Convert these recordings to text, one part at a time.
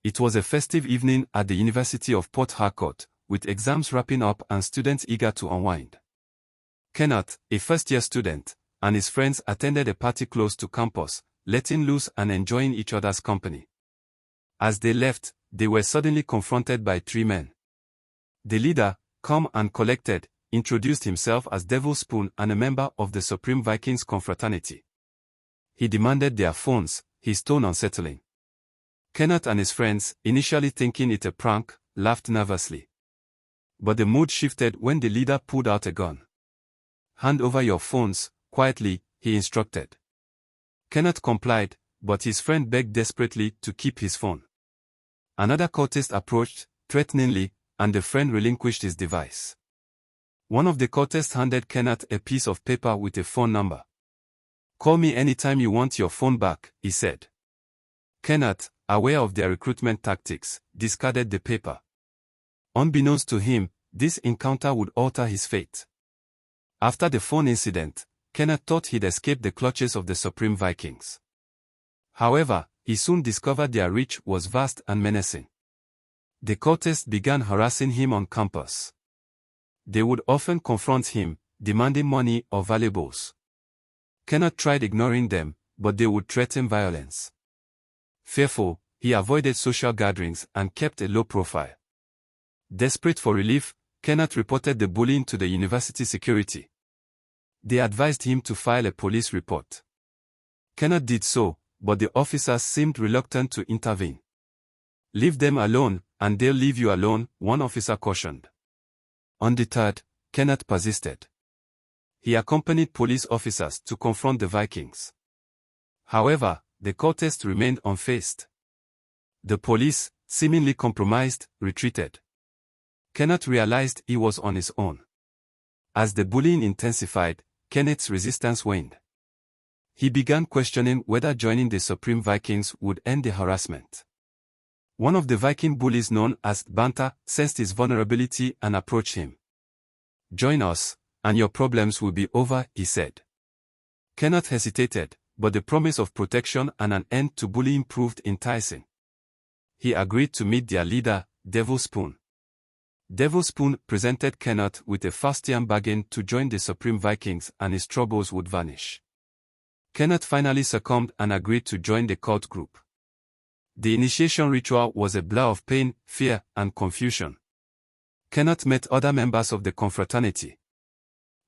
It was a festive evening at the University of Port Harcourt, with exams wrapping up and students eager to unwind. Kenneth, a first-year student, and his friends attended a party close to campus, letting loose and enjoying each other's company. As they left, they were suddenly confronted by three men. The leader, calm and collected, introduced himself as Devil Spoon and a member of the Supreme Vikings confraternity. He demanded their phones, his tone unsettling. Kenneth and his friends, initially thinking it a prank, laughed nervously. But the mood shifted when the leader pulled out a gun. "Hand over your phones," quietly, he instructed. Kenneth complied, but his friend begged desperately to keep his phone. Another cultist approached, threateningly, and the friend relinquished his device. One of the cultists handed Kenneth a piece of paper with a phone number. "Call me anytime you want your phone back," he said. Kenneth, aware of their recruitment tactics, discarded the paper. Unbeknownst to him, this encounter would alter his fate. After the phone incident, Kenneth thought he'd escaped the clutches of the Supreme Vikings. However, he soon discovered their reach was vast and menacing. The cultists began harassing him on campus. They would often confront him, demanding money or valuables. Kenneth tried ignoring them, but they would threaten violence. Fearful, he avoided social gatherings and kept a low profile. Desperate for relief, Kenneth reported the bullying to the university security. They advised him to file a police report. Kenneth did so, but the officers seemed reluctant to intervene. "Leave them alone, and they'll leave you alone," one officer cautioned. Undeterred, Kenneth persisted. He accompanied police officers to confront the Vikings. However, the cultists remained unfazed. The police, seemingly compromised, retreated. Kenneth realized he was on his own. As the bullying intensified, Kenneth's resistance waned. He began questioning whether joining the Supreme Vikings would end the harassment. One of the Viking bullies known as Banter sensed his vulnerability and approached him. "Join us, and your problems will be over," he said. Kenneth hesitated, but the promise of protection and an end to bullying proved enticing. He agreed to meet their leader, Devil Spoon. Devil Spoon presented Kenneth with a Faustian bargain to join the Supreme Vikings and his troubles would vanish. Kenneth finally succumbed and agreed to join the cult group. The initiation ritual was a blur of pain, fear, and confusion. Kenneth met other members of the confraternity.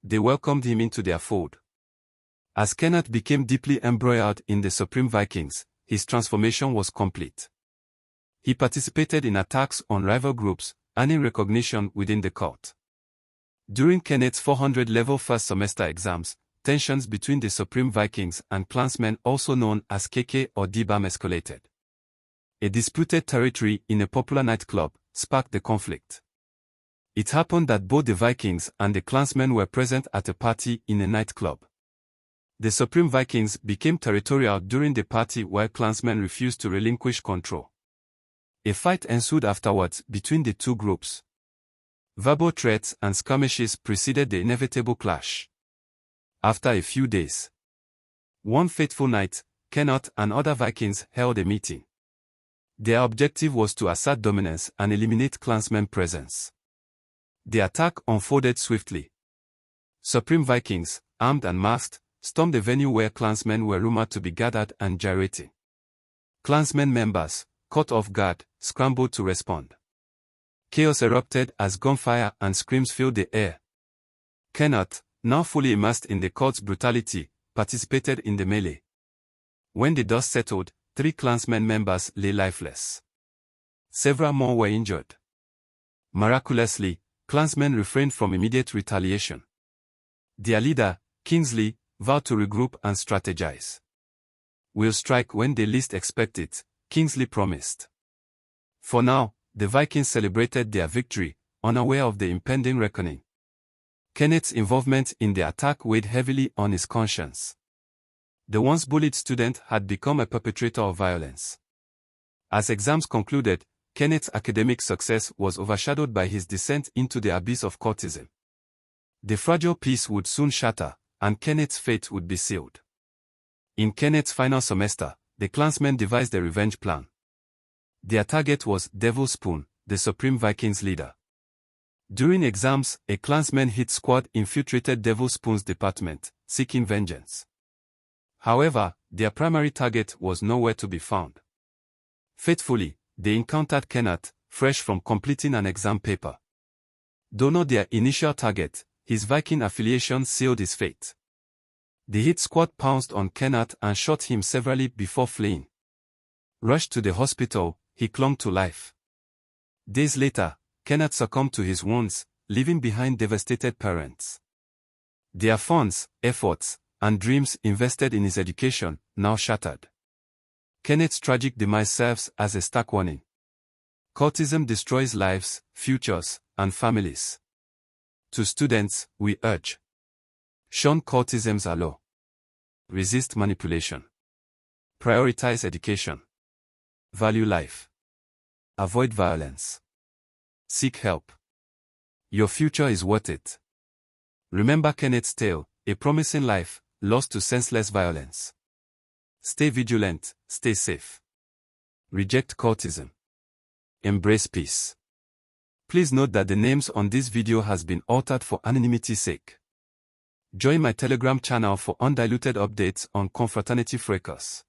They welcomed him into their fold. As Kenneth became deeply embroiled in the Supreme Vikings, his transformation was complete. He participated in attacks on rival groups, earning recognition within the cult. During Kenneth's 400-level first semester exams, tensions between the Supreme Vikings and clansmen, also known as KK or D-BAM, escalated. A disputed territory in a popular nightclub sparked the conflict. It happened that both the Vikings and the clansmen were present at a party in a nightclub. The Supreme Vikings became territorial during the party while clansmen refused to relinquish control. A fight ensued afterwards between the two groups. Verbal threats and skirmishes preceded the inevitable clash. After a few days, one fateful night, Kenneth and other Vikings held a meeting. Their objective was to assert dominance and eliminate clansmen presence. The attack unfolded swiftly. Supreme Vikings, armed and masked, stormed the venue where clansmen were rumored to be gathered and gyrating. Clansmen members, caught off guard, scrambled to respond. Chaos erupted as gunfire and screams filled the air. Kenneth, now fully immersed in the cult's brutality, participated in the melee. When the dust settled, 3 clansmen members lay lifeless. Several more were injured. Miraculously, clansmen refrained from immediate retaliation. Their leader, Kingsley, vowed to regroup and strategize. "We'll strike when they least expect it," Kingsley promised. For now, the Vikings celebrated their victory, unaware of the impending reckoning. Kenneth's involvement in the attack weighed heavily on his conscience. The once bullied student had become a perpetrator of violence. As exams concluded, Kenneth's academic success was overshadowed by his descent into the abyss of cultism. The fragile peace would soon shatter, and Kenneth's fate would be sealed. In Kenneth's final semester, the clansmen devised a revenge plan. Their target was Devil Spoon, the Supreme Vikings leader. During exams, a Klansman hit squad infiltrated Devil Spoon's department, seeking vengeance. However, their primary target was nowhere to be found. Faithfully, they encountered Kenneth, fresh from completing an exam paper. Though not their initial target, his Viking affiliation sealed his fate. The hit squad pounced on Kenneth and shot him severally before fleeing. Rushed to the hospital, he clung to life. Days later, Kenneth succumbed to his wounds, leaving behind devastated parents. Their funds, efforts, and dreams invested in his education, now shattered. Kenneth's tragic demise serves as a stark warning. Cultism destroys lives, futures, and families. To students, we urge: shun cultism's allure. Resist manipulation. Prioritize education. Value life. Avoid violence. Seek help. Your future is worth it. Remember Kenneth's tale, a promising life, lost to senseless violence. Stay vigilant, stay safe. Reject cultism. Embrace peace. Please note that the names on this video has been altered for anonymity's sake. Join my Telegram channel for undiluted updates on confraternity fracas.